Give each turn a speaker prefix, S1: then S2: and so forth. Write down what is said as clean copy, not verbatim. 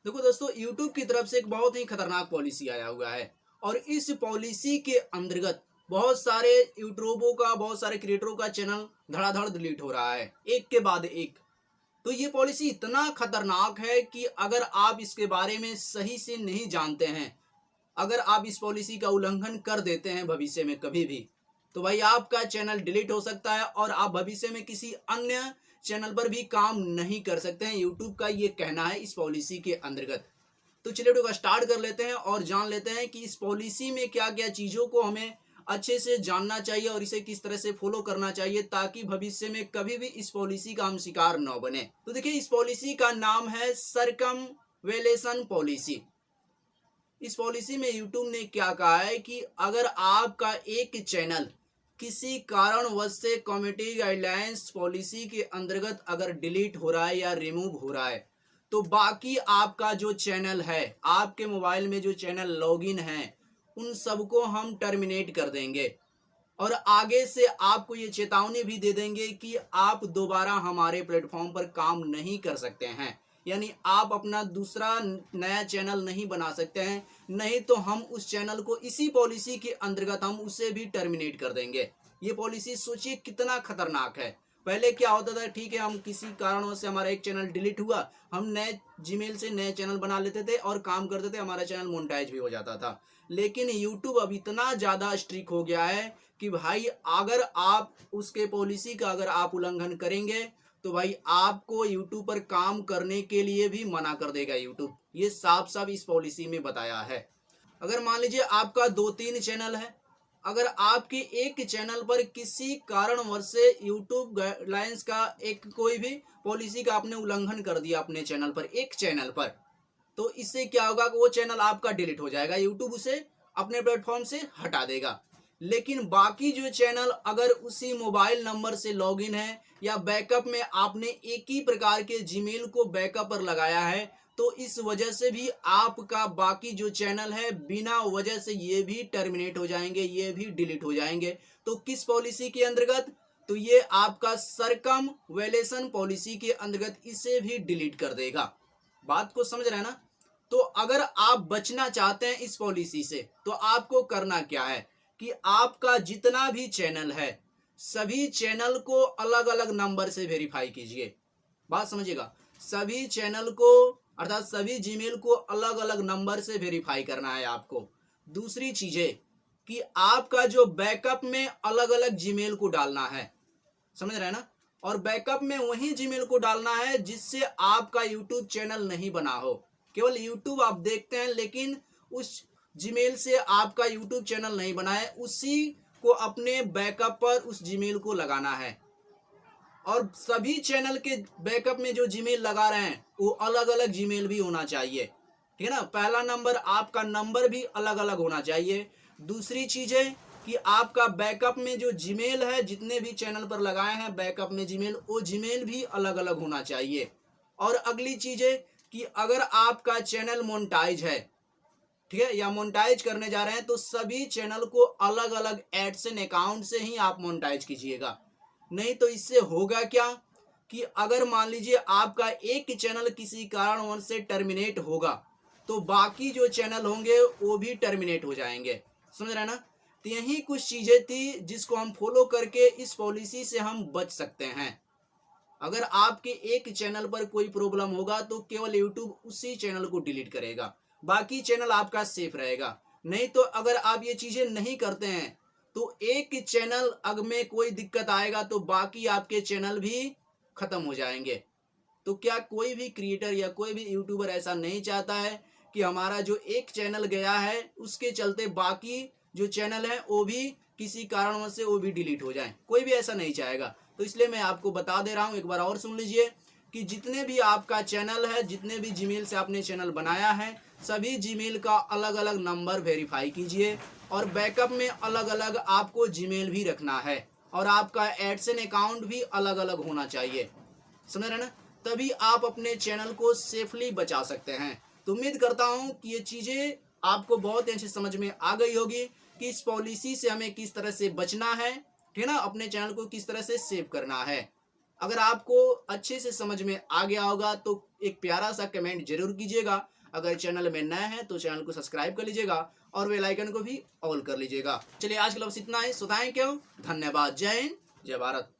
S1: देखो दोस्तों, यूट्यूब की तरफ से एक बहुत ही खतरनाक पॉलिसी आया हुआ है और इस पॉलिसी के अंतर्गत बहुत सारे यूट्यूबों का, बहुत सारे क्रिएटरों का चैनल धड़ाधड़ डिलीट हो रहा है, एक के बाद एक। तो ये पॉलिसी इतना खतरनाक है कि अगर आप इसके बारे में सही से नहीं जानते हैं, अगर आप इस पॉलिसी का उल्लंघन कर देते हैं भविष्य में कभी भी, तो भाई आपका चैनल डिलीट हो सकता है और आप भविष्य में किसी अन्य चैनल पर भी काम नहीं कर सकते हैं। यूट्यूब का ये कहना है इस पॉलिसी के अंतर्गत। तो चलिए वीडियो का स्टार्ट कर लेते हैं और जान लेते हैं कि इस पॉलिसी में क्या क्या चीज़ों को हमें अच्छे से जानना चाहिए और इसे किस तरह से फॉलो करना चाहिए ताकि भविष्य में कभी भी इस पॉलिसी का हम शिकार न बने। तो देखिए, इस पॉलिसी का नाम है सरकमवेलेशन पॉलिसी। इस पॉलिसी में यूट्यूब ने क्या कहा है कि अगर आपका एक चैनल किसी कारणवश से कम्युनिटी गाइडलाइंस पॉलिसी के अंतर्गत अगर डिलीट हो रहा है या रिमूव हो रहा है, तो बाकी आपका जो चैनल है, आपके मोबाइल में जो चैनल लॉगिन है, उन सबको हम टर्मिनेट कर देंगे और आगे से आपको ये चेतावनी भी दे देंगे कि आप दोबारा हमारे प्लेटफॉर्म पर काम नहीं कर सकते हैं। यानी आप अपना दूसरा नया चैनल नहीं बना सकते हैं, नहीं तो हम उस चैनल को इसी पॉलिसी के अंतर्गत हम उसे भी टर्मिनेट कर देंगे। ये पॉलिसी सोचिए कितना खतरनाक है। पहले क्या होता था, ठीक है, हम किसी कारणवश से हमारा एक चैनल डिलीट हुआ, हम नए जीमेल से नए चैनल बना लेते थे और काम करते थे, हमारा चैनल मोनेटाइज भी हो जाता था। लेकिन यूट्यूब अब इतना ज़्यादा स्ट्रिक्ट हो गया है कि भाई अगर आप उसके पॉलिसी का अगर आप उल्लंघन करेंगे, तो भाई आपको यूट्यूब पर काम करने के लिए भी मना कर देगा यूट्यूब। ये साफ साफ इस पॉलिसी में बताया है। अगर मान लीजिए आपका 2-3 चैनल है, अगर आपके एक चैनल पर किसी कारणवश से यूट्यूब गाइडलाइंस का एक कोई भी पॉलिसी का आपने उल्लंघन कर दिया अपने चैनल पर, एक चैनल पर, तो इससे क्या होगा कि वो चैनल आपका डिलीट हो जाएगा, यूट्यूब उसे अपने प्लेटफॉर्म से हटा देगा। लेकिन बाकी जो चैनल अगर उसी मोबाइल नंबर से लॉगिन है या बैकअप में आपने एक ही प्रकार के जीमेल को बैकअप पर लगाया है, तो इस वजह से भी आपका बाकी जो चैनल है बिना वजह से ये भी टर्मिनेट हो जाएंगे, ये भी डिलीट हो जाएंगे। तो किस पॉलिसी के अंतर्गत? तो ये आपका सरकम वेलेशन पॉलिसी के अंतर्गत इसे भी डिलीट कर देगा। बात को समझ रहे हैं ना? तो अगर आप बचना चाहते हैं इस पॉलिसी से, तो आपको करना क्या है कि आपका जितना भी चैनल है, सभी चैनल को अलग अलग नंबर से वेरीफाई कीजिए। बात समझिएगा, सभी चैनल को अर्थात सभी जीमेल को अलग अलग नंबर से वेरीफाई करना है आपको। दूसरी चीजें कि आपका जो बैकअप में अलग अलग जीमेल को डालना है, समझ रहे हैं ना? और बैकअप में वही जीमेल को डालना है जिससे आपका यूट्यूब चैनल नहीं बना हो। केवल यूट्यूब आप देखते हैं लेकिन उस जीमेल से आपका यूट्यूब चैनल नहीं बना है, उसी को अपने बैकअप पर उस जीमेल को लगाना है। और सभी चैनल के बैकअप में जो जीमेल लगा रहे हैं वो अलग अलग जीमेल भी होना चाहिए, ठीक है ना? पहला नंबर, आपका नंबर भी अलग अलग होना चाहिए। दूसरी चीज है कि आपका बैकअप में जो जीमेल है, जितने भी चैनल पर लगाए हैं बैकअप में जीमेल, वो जीमेल भी अलग अलग होना चाहिए। और अगली चीज है कि अगर आपका चैनल मोनेटाइज है, ठीक है, या मोनेटाइज करने जा रहे हैं, तो सभी चैनल को अलग अलग एडसेंस अकाउंट से ही आप मोनेटाइज कीजिएगा। नहीं तो इससे होगा क्या कि अगर मान लीजिए आपका एक चैनल किसी कारणवश से टर्मिनेट होगा, तो बाकी जो चैनल होंगे वो भी टर्मिनेट हो जाएंगे। समझ रहे हैं ना? तो यही कुछ चीजें थी जिसको हम फॉलो करके इस पॉलिसी से हम बच सकते हैं। अगर आपके एक चैनल पर कोई प्रॉब्लम होगा तो केवल यूट्यूब उसी चैनल को डिलीट करेगा, बाकी चैनल आपका सेफ रहेगा। नहीं तो अगर आप ये चीजें नहीं करते हैं, तो एक चैनल अगर में कोई दिक्कत आएगा तो बाकी आपके चैनल भी खत्म हो जाएंगे। तो क्या कोई भी क्रिएटर या कोई भी यूट्यूबर ऐसा नहीं चाहता है कि हमारा जो एक चैनल गया है उसके चलते बाकी जो चैनल है वो भी किसी कारणवश से वो भी डिलीट हो जाए? कोई भी ऐसा नहीं चाहेगा। तो इसलिए मैं आपको बता दे रहा हूँ, एक बार और सुन लीजिए कि जितने भी आपका चैनल है, जितने भी जीमेल से आपने चैनल बनाया है, सभी जीमेल का अलग अलग नंबर वेरीफाई कीजिए और बैकअप में अलग अलग आपको जीमेल भी रखना है और आपका एडसेंस अकाउंट भी अलग अलग होना चाहिए। समझ रहे हैं ना? तभी आप अपने चैनल को सेफली बचा सकते हैं। तो उम्मीद करता हूं कि ये चीजें आपको बहुत अच्छे समझ में आ गई होगी कि इस पॉलिसी से हमें किस तरह से बचना है, ठीक है ना? अपने चैनल को किस तरह से सेव करना है। अगर आपको अच्छे से समझ में आ गया होगा तो एक प्यारा सा कमेंट जरूर कीजिएगा। अगर चैनल में नया है तो चैनल को सब्सक्राइब कर लीजिएगा और बेल आइकन को भी ऑल कर लीजिएगा। चलिए आज के लिए बस इतना ही। सो थैंक यू, धन्यवाद, जय हिंद, जय भारत।